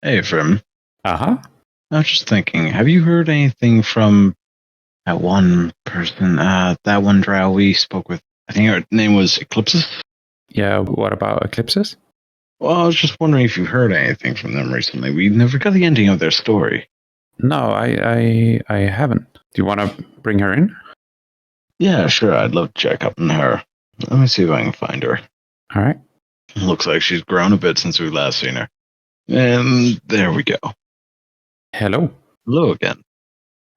Hey, Frim. Uh-huh. I was just thinking, have you heard anything from that one person, that one drow we spoke with? I think her name was Eclipsis? Yeah, what about Eclipsis? Well, I was just wondering if you've heard anything from them recently. We never got the ending of their story. No, I haven't. Do you want to bring her in? Yeah, sure, I'd love to check up on her. Let me see if I can find her. All right. Looks like she's grown a bit since we've last seen her. And there we go. Hello. Hello again.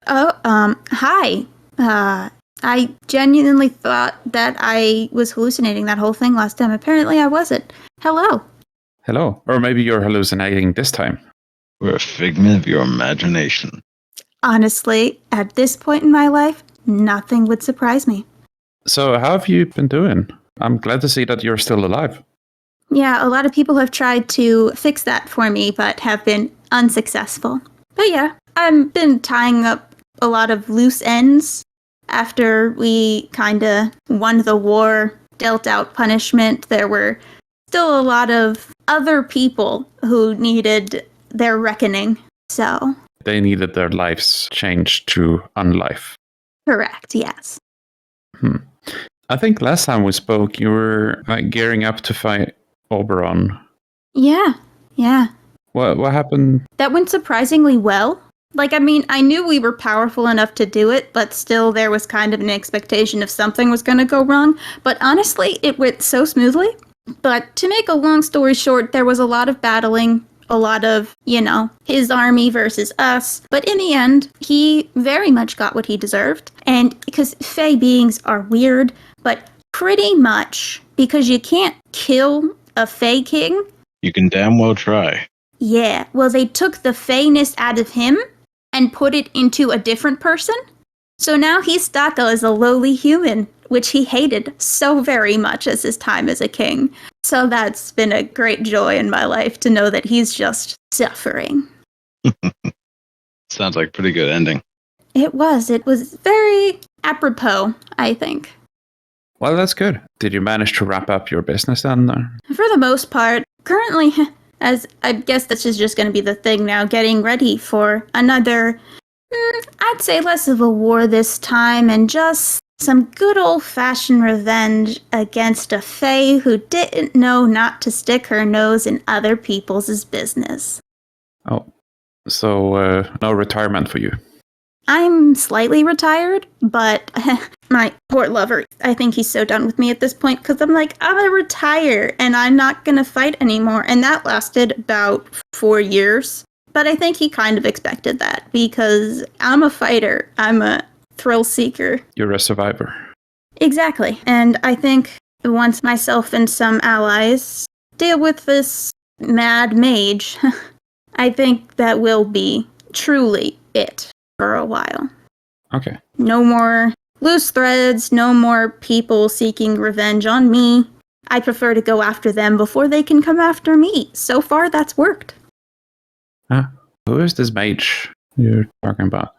Hi. I genuinely thought that I was hallucinating that whole thing last time. Apparently I wasn't. Hello. Hello. Or maybe you're hallucinating this time. We're a figment of your imagination. Honestly, at this point in my life, nothing would surprise me. So how have you been doing? I'm glad to see that you're still alive. Yeah, a lot of people have tried to fix that for me, but have been unsuccessful. But yeah, I've been tying up a lot of loose ends after we kinda won the war, dealt out punishment. There were still a lot of other people who needed their reckoning. So, They needed their lives changed to unlife. correct, yes. I think last time we spoke, you were gearing up to fight Oberon. Yeah. What happened? That went surprisingly well. I knew we were powerful enough to do it, but still there was kind of an expectation if something was going to go wrong. But honestly, it went so smoothly. But to make a long story short, there was a lot of battling, a lot of, his army versus us. But in the end, he very much got what he deserved. And because Fey beings are weird, but pretty much because you can't kill a Fey king. You can damn well try. Yeah, well, they took the Feyness out of him and put it into a different person. So now he's stuck as a lowly human, which he hated so very much as his time as a king. So that's been a great joy in my life to know that he's just suffering. Sounds like a pretty good ending. It was very apropos, I think. Well, that's good. Did you manage to wrap up your business then? For the most part, currently, as I guess this is just going to be the thing now, getting ready for another, I'd say less of a war this time, and just some good old-fashioned revenge against a Fae who didn't know not to stick her nose in other people's business. Oh, so no retirement for you. I'm slightly retired, but my poor lover, I think he's so done with me at this point, because I'm like, I'm gonna retire, and I'm not gonna fight anymore. And that lasted about 4 years. But I think he kind of expected that, because I'm a fighter. I'm a thrill seeker. You're a survivor. Exactly. And I think once myself and some allies deal with this mad mage, I think that will be truly it for a while. Okay. No more loose threads, no more people seeking revenge on me. I prefer to go after them before they can come after me. So far, that's worked. Who is this mage you're talking about?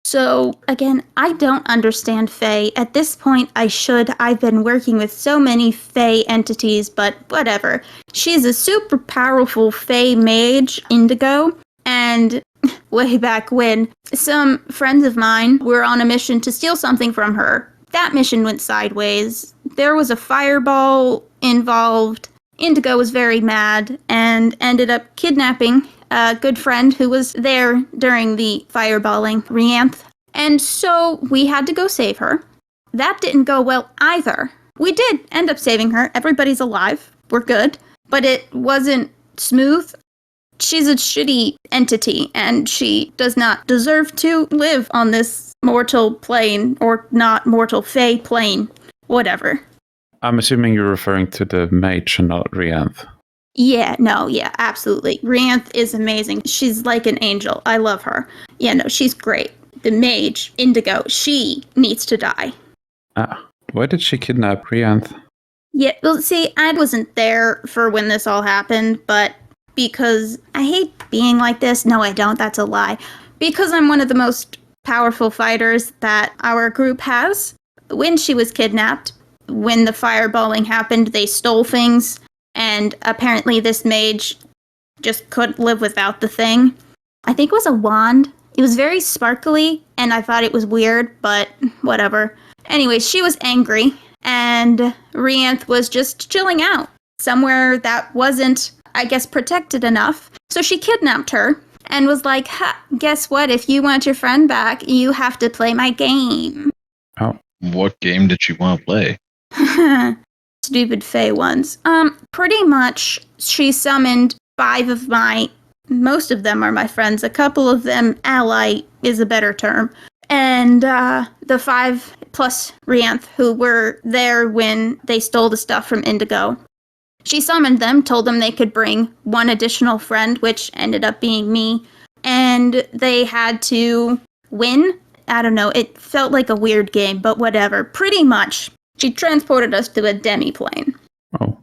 So, again, I don't understand Fae. At this point, I should. I've been working with so many Fae entities, but whatever. She's a super powerful Fae mage, Indigo, and way back when, some friends of mine were on a mission to steal something from her. That mission went sideways. There was a fireball involved. Indigo was very mad and ended up kidnapping a good friend who was there during the fireballing, Rianth. And so we had to go save her. That didn't go well either. We did end up saving her. Everybody's alive. We're good. But it wasn't smooth. She's a shitty entity, and she does not deserve to live on this mortal plane, or not mortal Fae plane, whatever. I'm assuming you're referring to the mage and not Rianth. Yeah, absolutely. Rianth is amazing. She's like an angel. I love her. Yeah, no, she's great. The mage, Indigo, she needs to die. Why did she kidnap Rianth? Yeah, well, see, I wasn't there for when this all happened, but because I hate being like this. No, I don't. That's a lie. Because I'm one of the most powerful fighters that our group has. When she was kidnapped, when the fireballing happened, they stole things. And apparently this mage just couldn't live without the thing. I think it was a wand. It was very sparkly, and I thought it was weird, but whatever. Anyway, she was angry, and Rianth was just chilling out somewhere that wasn't, I guess, protected enough. So she kidnapped her and was like, guess what? If you want your friend back, you have to play my game. Oh. What game did you want to play? Stupid Fae ones. Pretty much, she summoned 5 of most of them are my friends. A couple of them, ally is a better term. And the 5 plus Rianth, who were there when they stole the stuff from Indigo. She summoned them, told them they could bring 1 additional friend, which ended up being me. And they had to win. I don't know, it felt like a weird game, but whatever. Pretty much, she transported us to a demi-plane. Oh.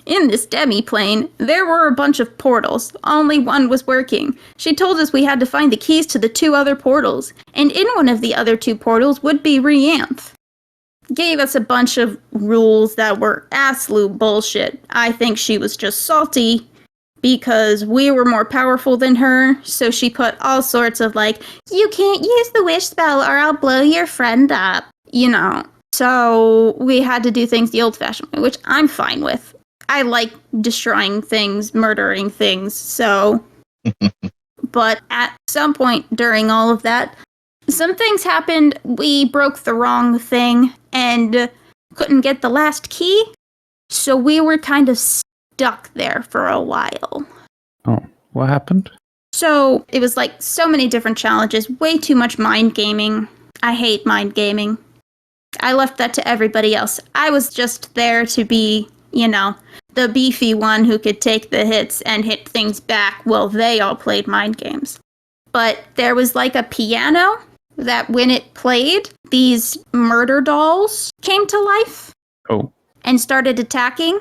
In this demi-plane, there were a bunch of portals. Only one was working. She told us we had to find the keys to the 2 other portals, and in one of the other 2 portals would be Rianth. Gave us a bunch of rules that were absolute bullshit. I think she was just salty because we were more powerful than her, so she put all sorts of like, you can't use the wish spell or I'll blow your friend up, you know. So we had to do things the old-fashioned way, which I'm fine with. I like destroying things, murdering things, so... But at some point during all of that, some things happened. We broke the wrong thing and couldn't get the last key, so we were kind of stuck there for a while. Oh, what happened? So it was like so many different challenges, way too much mind gaming. I hate mind gaming. I left that to everybody else. I was just there to be, you know, the beefy one who could take the hits and hit things back while they all played mind games. But there was like a piano that when it played, these murder dolls came to life. Oh. And started attacking.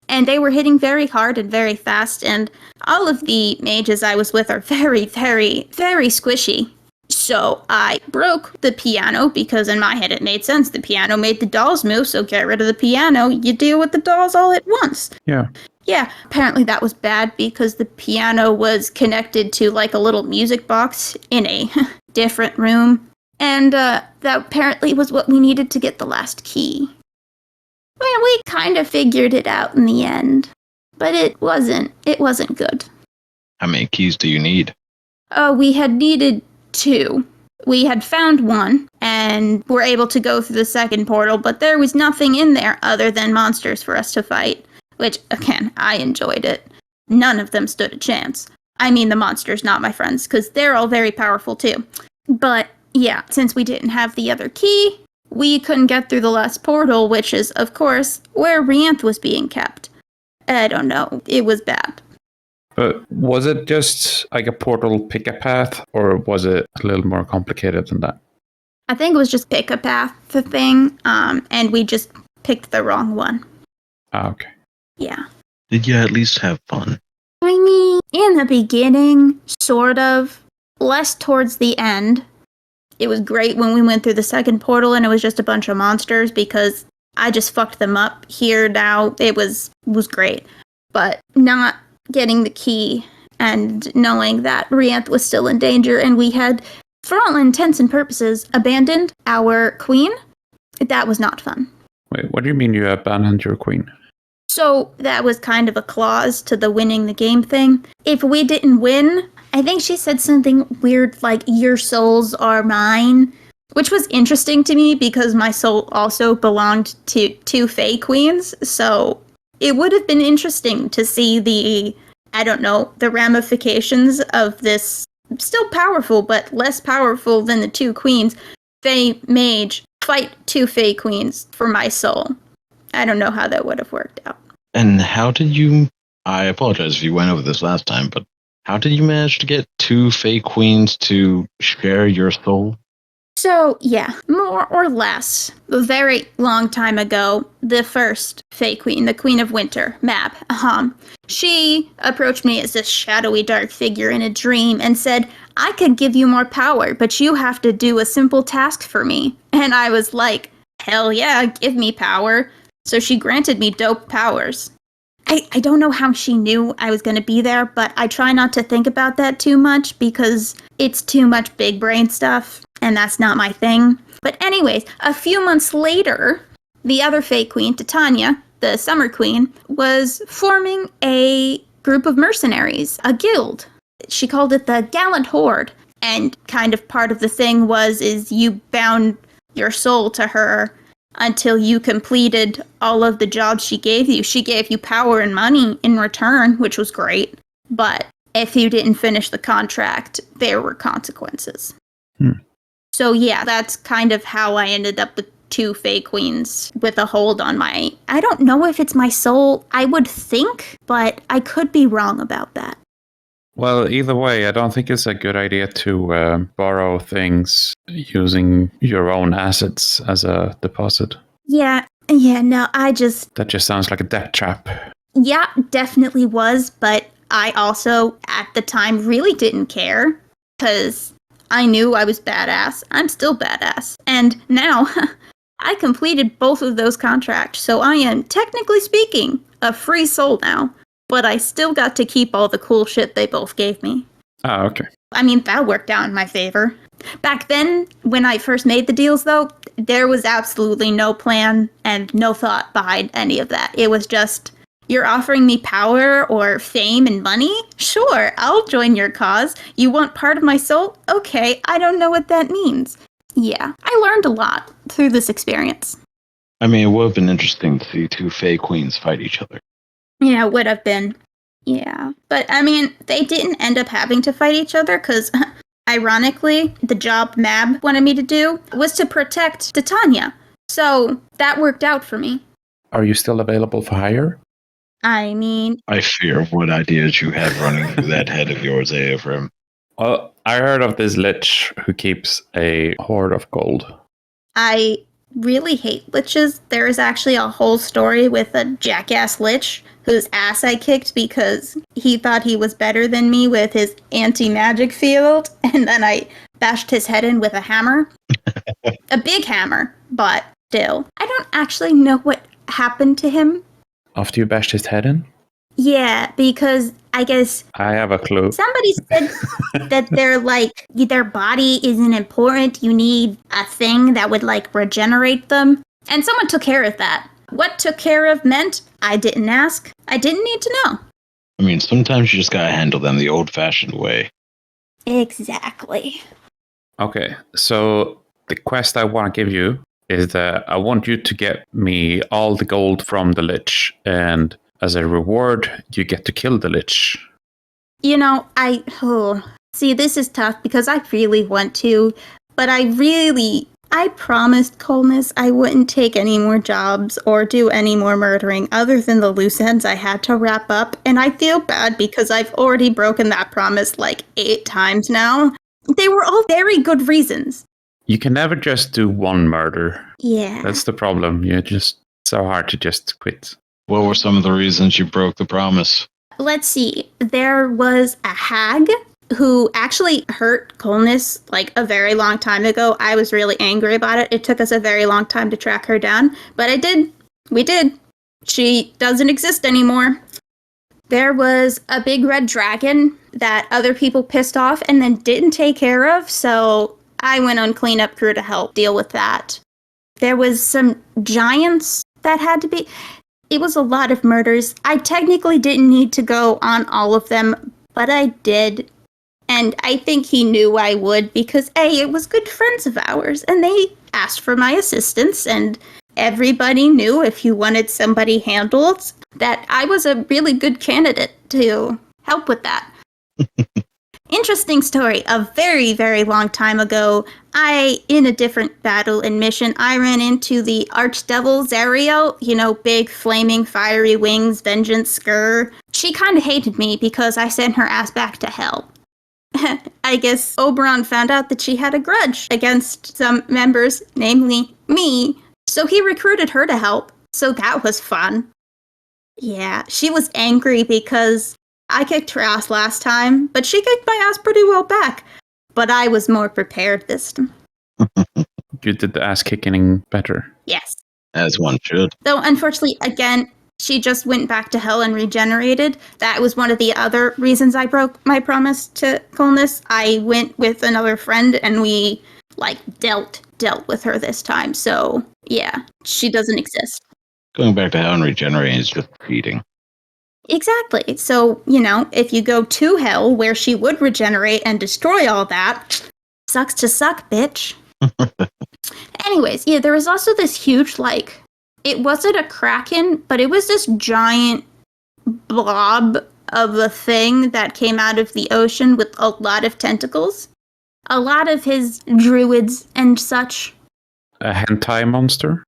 And they were hitting very hard and very fast. And all of the mages I was with are very, very, very squishy. So I broke the piano because in my head it made sense. The piano made the dolls move, so get rid of the piano. You deal with the dolls all at once. Yeah. Yeah, apparently that was bad because the piano was connected to like a little music box in a different room. And that apparently was what we needed to get the last key. Well, we kind of figured it out in the end. But it wasn't good. How many keys do you need? We had needed 2. We had found 1 and were able to go through the second portal, but there was nothing in there other than monsters for us to fight, which, again, I enjoyed it. None of them stood a chance. I mean the monsters, not my friends, because they're all very powerful too. But, yeah, since we didn't have the other key, we couldn't get through the last portal, which is, of course, where Rianth was being kept. I don't know. It was bad. But was it just like a portal pick a path, or was it a little more complicated than that? I think it was just pick a path thing, and we just picked the wrong one. Ah, okay. Yeah. Did you at least have fun? I mean, in the beginning, sort of. Less towards the end. It was great when we went through the second portal and it was just a bunch of monsters because I just fucked them up. Here now, it was great. But not getting the key and knowing that Rianth was still in danger and we had, for all intents and purposes, abandoned our queen, that was not fun. Wait, what do you mean you abandoned your queen? So that was kind of a clause to the winning the game thing. If we didn't win, I think she said something weird like, your souls are mine, which was interesting to me because my soul also belonged to 2 Fae queens. So it would have been interesting to see the ramifications of this still powerful, but less powerful than the 2 queens, Fae mage, fight 2 Fae queens for my soul. I don't know how that would have worked out. And how did you... I apologize if you went over this last time, but how did you manage to get 2 Fae queens to share your soul? So, yeah, more or less, a very long time ago, the first Fae Queen, the Queen of Winter, Mab, she approached me as this shadowy dark figure in a dream and said, I could give you more power, but you have to do a simple task for me. And I was like, hell yeah, give me power. So she granted me dope powers. I don't know how she knew I was going to be there, but I try not to think about that too much because it's too much big brain stuff, and that's not my thing. But anyways, a few months later, the other Fae Queen, Titania, the Summer Queen, was forming a group of mercenaries, a guild. She called it the Gallant Horde, and kind of part of the thing is you bound your soul to her until you completed all of the jobs she gave you. She gave you power and money in return, which was great. But if you didn't finish the contract, there were consequences. So yeah, that's kind of how I ended up with 2 Fae Queens with a hold on my... I don't know if it's my soul. I would think, but I could be wrong about that. Well, either way, I don't think it's a good idea to borrow things using your own assets as a deposit. Yeah, no, That just sounds like a debt trap. Yeah, definitely was, but I also, at the time, really didn't care, because I knew I was badass. I'm still badass. And now, I completed both of those contracts, so I am, technically speaking, a free soul now. But I still got to keep all the cool shit they both gave me. Oh, okay. I mean, that worked out in my favor. Back then, when I first made the deals, though, there was absolutely no plan and no thought behind any of that. It was just, you're offering me power or fame and money? Sure, I'll join your cause. You want part of my soul? Okay, I don't know what that means. Yeah, I learned a lot through this experience. I mean, it would have been interesting to see 2 Fae Queens fight each other. Yeah, it would have been. Yeah. But, I mean, they didn't end up having to fight each other because, ironically, the job Mab wanted me to do was to protect Titania. So, that worked out for me. Are you still available for hire? I mean... I fear what ideas you have running through that head of yours, Ephraim. Well, I heard of this lich who keeps a hoard of gold. I really hate liches. There is actually a whole story with a jackass lich whose ass I kicked because he thought he was better than me with his anti-magic field, and then I bashed his head in with a hammer. A big hammer, but still. I don't actually know what happened to him. After you bashed his head in? Yeah, because I guess I have a clue. somebody said that their body isn't important. You need a thing that would regenerate them. And someone took care of that. What took care of meant I didn't ask. I didn't need to know. I mean, sometimes you just gotta handle them the old-fashioned way. Exactly. Okay, so the quest I want to give you is that I want you to get me all the gold from the lich, and as a reward, you get to kill the lich. You know, see, this is tough because I really want to, but I promised Coldness I wouldn't take any more jobs or do any more murdering other than the loose ends I had to wrap up, and I feel bad because I've already broken that promise 8 times now. They were all very good reasons. You can never just do one murder. Yeah. That's the problem. You're just so hard to just quit. What were some of the reasons you broke the promise? Let's see. There was a hag who actually hurt Coldness a very long time ago. I was really angry about it. It took us a very long time to track her down, but we did. She doesn't exist anymore. There was a big red dragon that other people pissed off and then didn't take care of, so I went on cleanup crew to help deal with that. There was some giants that had to be... It was a lot of murders. I technically didn't need to go on all of them, but I did. And I think he knew I would because, A, it was good friends of ours, and they asked for my assistance, and everybody knew if you wanted somebody handled that I was a really good candidate to help with that. Interesting story. A very, very long time ago, in a different battle and mission, I ran into the Archdevil Zariel, big flaming fiery wings, vengeance skur. She kind of hated me because I sent her ass back to hell. I guess Oberon found out that she had a grudge against some members, namely me, so he recruited her to help, so that was fun. Yeah, she was angry because I kicked her ass last time, but she kicked my ass pretty well back. But I was more prepared this time. You did the ass kicking better. Yes. As one should. Though, unfortunately, again, She just went back to hell and regenerated. That was one of the other reasons I broke my promise to Coolness. I went with another friend and we dealt with her this time. So yeah, she doesn't exist. Going back to hell and regenerating is just cheating. Exactly. So, if you go to hell where she would regenerate and destroy all that, sucks to suck, bitch. Anyways, yeah, there was also this huge, it wasn't a kraken, but it was this giant blob of a thing that came out of the ocean with a lot of tentacles. A lot of his druids and such. A hentai monster?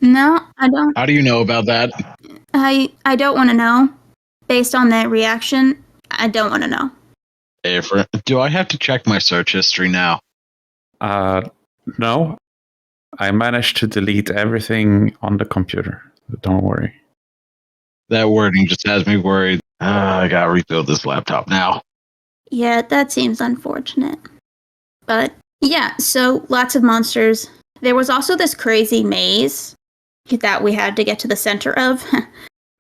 No, I don't. How do you know about that? I don't want to know. Based on that reaction, I don't want to know. Do I have to check my search history now? No. I managed to delete everything on the computer. Don't worry. That wording just has me worried. I gotta rebuild this laptop now. Yeah, that seems unfortunate. But yeah, so lots of monsters. There was also this crazy maze that we had to get to the center of.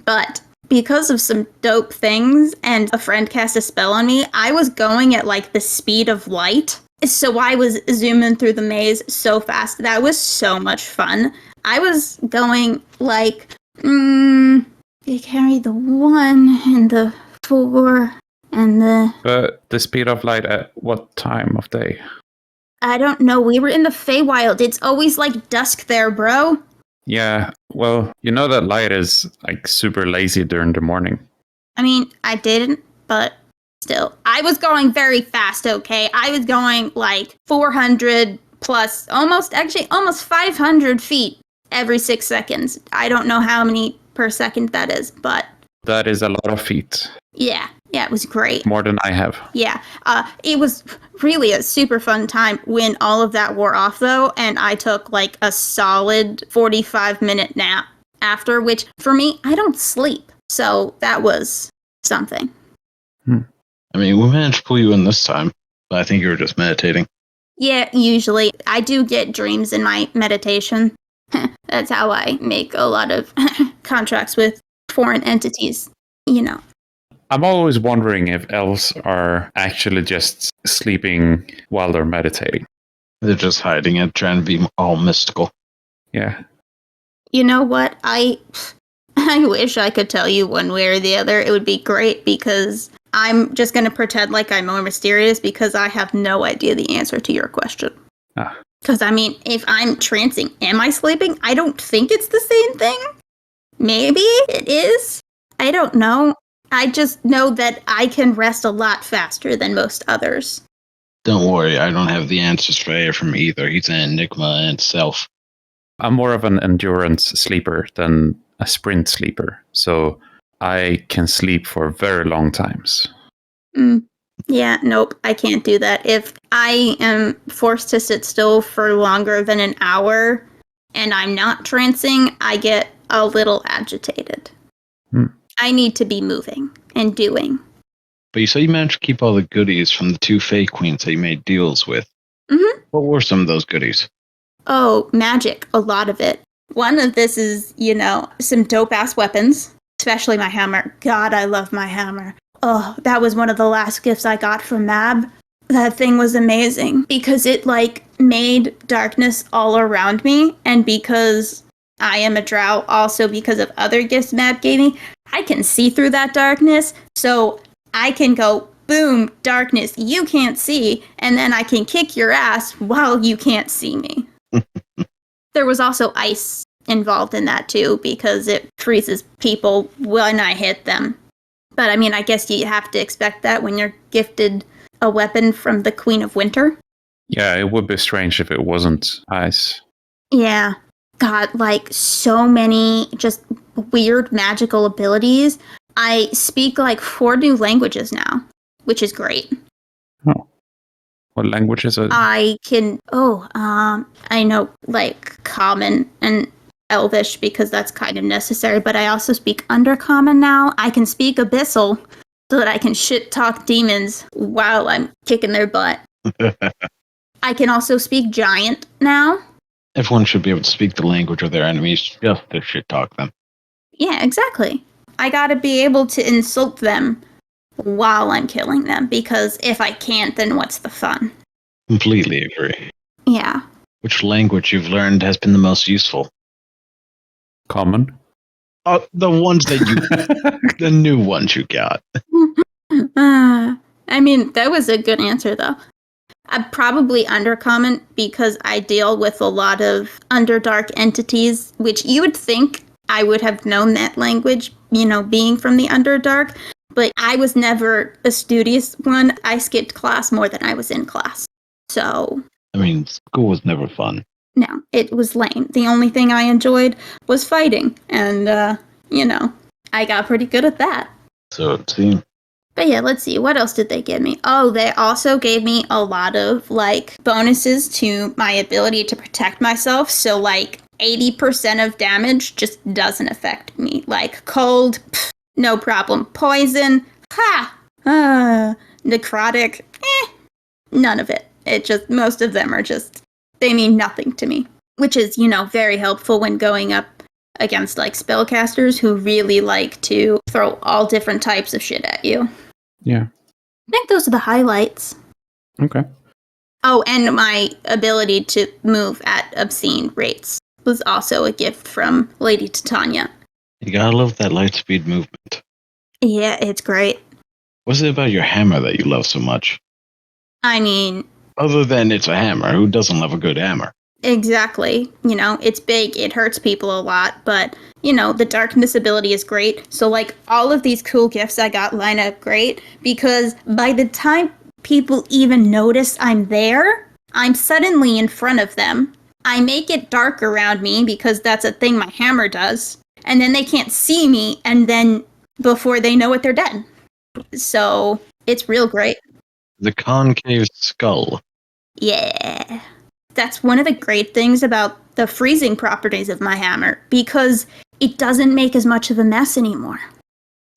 But because of some dope things and a friend cast a spell on me, I was going at the speed of light. So I was zooming through the maze so fast. That was so much fun. I was going you carry the 1 and the 4 and the... But the speed of light at what time of day? I don't know. We were in the Feywild. It's always dusk there, bro. Yeah, well, you know that light is super lazy during the morning. I mean, I didn't, but still. I was going very fast, okay? I was going 400 plus, almost 500 feet every 6 seconds. I don't know how many per second that is, but... That is a lot of feet. Yeah, it was great. More than I have. Yeah, it was really a super fun time when all of that wore off, though, and I took a solid 45-minute nap after, which, for me, I don't sleep. So that was something. I mean, we managed to pull you in this time, but I think you were just meditating. Yeah, usually. I do get dreams in my meditation. That's how I make a lot of contracts with foreign entities, I'm always wondering if elves are actually just sleeping while they're meditating. They're just hiding it, trying to be all mystical. Yeah. You know what? I wish I could tell you one way or the other. It would be great because I'm just going to pretend like I'm more mysterious because I have no idea the answer to your question. Because, I mean, if I'm trancing, am I sleeping? I don't think it's the same thing. Maybe it is. I don't know. I just know that I can rest a lot faster than most others. Don't worry, I don't have the answers for A from either. He's an enigma in itself. I'm more of an endurance sleeper than a sprint sleeper, so I can sleep for very long times. Yeah, nope, I can't do that. If I am forced to sit still for longer than an hour and I'm not trancing, I get a little agitated. I need to be moving and doing. But you say you managed to keep all the goodies from the 2 Fae Queens that you made deals with. Mm-hmm. What were some of those goodies? Oh, magic. A lot of it. One of this is, some dope-ass weapons. Especially my hammer. God, I love my hammer. Oh, that was one of the last gifts I got from Mab. That thing was amazing. Because it, made darkness all around me. And because I am a drow, also because of other gifts Mab gave me, I can see through that darkness. So I can go, boom, darkness, you can't see. And then I can kick your ass while you can't see me. There was also ice involved in that too, because it freezes people when I hit them. But I mean, I guess you have to expect that when you're gifted a weapon from the Queen of Winter. Yeah, it would be strange if it wasn't ice. Yeah. God, so many just weird magical abilities. I speak 4 new languages now, which is great. Oh. What languages are... I can, I know Common and Elvish because that's kind of necessary, but I also speak Undercommon now. I can speak Abyssal so that I can shit talk demons while I'm kicking their butt. I can also speak Giant now. Everyone should be able to speak the language of their enemies just to shit talk them. Yeah, exactly. I gotta be able to insult them while I'm killing them, because if I can't, then what's the fun? Completely agree. Yeah. Which language you've learned has been the most useful? Common. The ones that you, the new ones you got. I mean, that was a good answer, though. I'm probably Undercommon because I deal with a lot of Underdark entities, which you would think I would have known that language, being from the Underdark, but I was never a studious one. I skipped class more than I was in class. So, I mean, school was never fun. no, it was lame. The only thing I enjoyed was fighting, and, I got pretty good at that. So it seemed. But yeah, let's see. What else did they give me? Oh, they also gave me a lot of, bonuses to my ability to protect myself. So, 80% of damage just doesn't affect me. Like, cold, no problem. Poison, necrotic, none of it. Most of them are they mean nothing to me. Which is, very helpful when going up against, spellcasters who really like to throw all different types of shit at you. Yeah. I think those are the highlights. Okay. Oh, and my ability to move at obscene rates was also a gift from Lady Titania. You gotta love that light speed movement. Yeah, it's great. What's it about your hammer that you love so much? I mean, Other than it's a hammer, who doesn't love a good hammer? exactly. It's big, it hurts people a lot, but, the darkness ability is great. So, all of these cool gifts I got line up great, because by the time people even notice I'm there, I'm suddenly in front of them. I make it dark around me because that's a thing my hammer does, and then they can't see me, and then before they know it, they're dead. So, it's real great. The concave skull. Yeah. That's one of the great things about the freezing properties of my hammer, because it doesn't make as much of a mess anymore.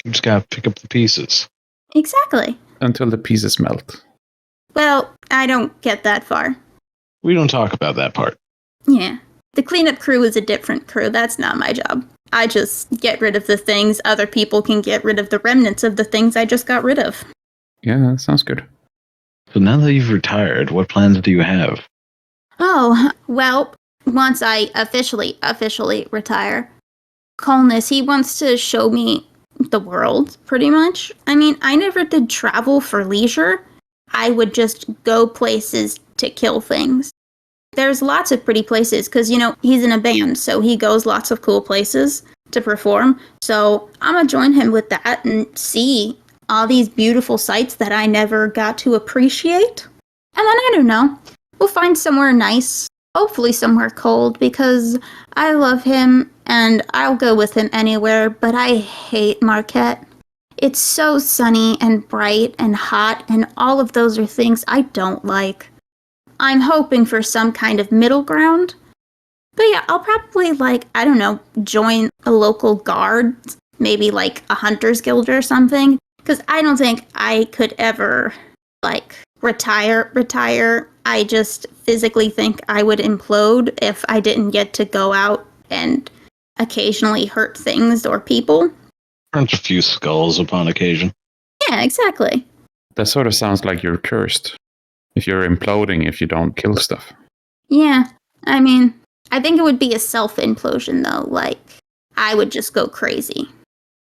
You just gotta pick up the pieces. Exactly. Until the pieces melt. Well, I don't get that far. We don't talk about that part. Yeah. The cleanup crew is a different crew. That's not my job. I just get rid of the things. Other people can get rid of the remnants of the things I just got rid of. Yeah, that sounds good. So now that you've retired, what plans do you have? Oh, well, once I officially retire, Colness, he wants to show me the world, pretty much. I mean, I never did travel for leisure. I would just go places to kill things. There's lots of pretty places, because, he's in a band, so he goes lots of cool places to perform. So I'm going to join him with that and see all these beautiful sights that I never got to appreciate. And then, I don't know, we'll find somewhere nice, hopefully somewhere cold, because I love him and I'll go with him anywhere, but I hate Marquette. It's so sunny and bright and hot, and all of those are things I don't like. I'm hoping for some kind of middle ground. But yeah, I'll probably, join a local guard, maybe a hunter's guild or something, because I don't think I could ever, retire. I just physically think I would implode if I didn't get to go out and occasionally hurt things or people. Crunch a few skulls upon occasion. Yeah, exactly. That sort of sounds like you're cursed. If you're imploding if you don't kill stuff. Yeah, I mean, I think it would be a self-implosion, though. I would just go crazy.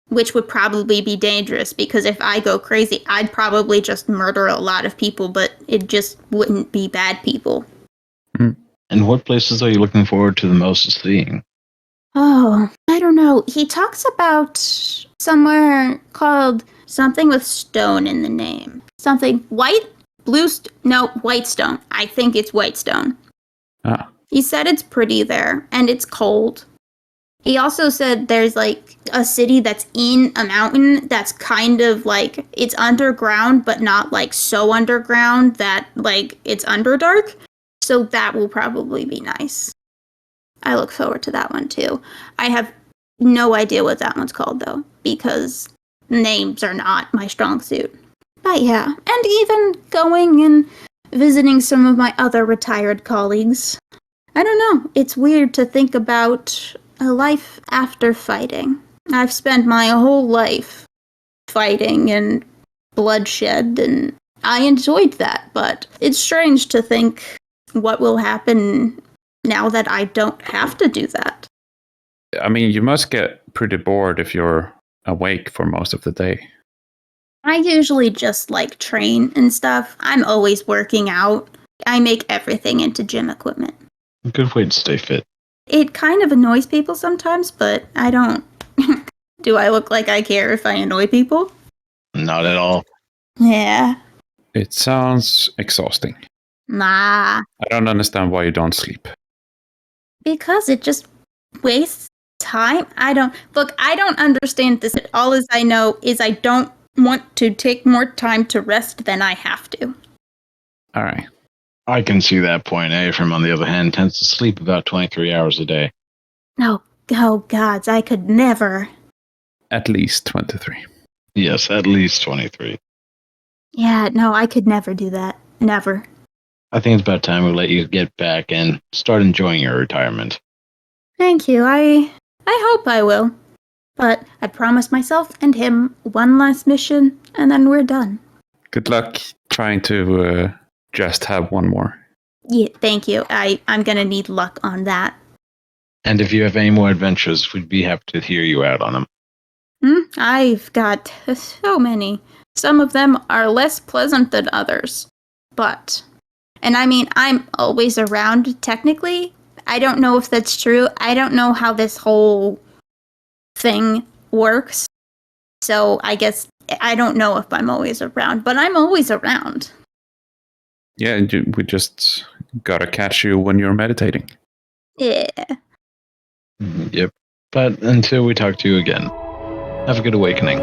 Which would probably be dangerous, because if I go crazy, I'd probably just murder a lot of people, but it just wouldn't be bad people. And what places are you looking forward to the most seeing? Oh, I don't know. He talks about somewhere called something with stone in the name. Something white? Whitestone. I think it's Whitestone. Ah. He said it's pretty there, and it's cold. He also said there's a city that's in a mountain that's kind of it's underground, but not so underground that it's underdark. So that will probably be nice. I look forward to that one too. I have no idea what that one's called though, because names are not my strong suit. But yeah, and even going and visiting some of my other retired colleagues. I don't know, it's weird to think about a life after fighting. I've spent my whole life fighting and bloodshed, and I enjoyed that, but it's strange to think what will happen now that I don't have to do that. I mean, you must get pretty bored if you're awake for most of the day. I usually just train and stuff. I'm always working out. I make everything into gym equipment. Good way to stay fit. It kind of annoys people sometimes, but I don't. Do I look like I care if I annoy people? Not at all. Yeah. It sounds exhausting. Nah. I don't understand why you don't sleep. Because it just wastes time. I don't understand this at all. As I know is I don't want to take more time to rest than I have to. All right. I can see that point. Ephraim, on the other hand, tends to sleep about 23 hours a day. Oh gods, I could never. At least 23. Yes, at least 23. Yeah, no, I could never do that. Never. I think it's about time we let you get back and start enjoying your retirement. Thank you. I hope I will. But I promised myself and him one last mission, and then we're done. Good luck trying to just have one more. Yeah, thank you. I'm gonna need luck on that. And if you have any more adventures, we'd be happy to hear you out on them. I've got so many. Some of them are less pleasant than others. But, and I mean, I'm always around, technically. I don't know if that's true. I don't know how this whole thing works. So I guess I don't know if I'm always around, but I'm always around. Yeah, we just gotta catch you when you're meditating. Yeah. Yep. But until we talk to you again, have a good awakening.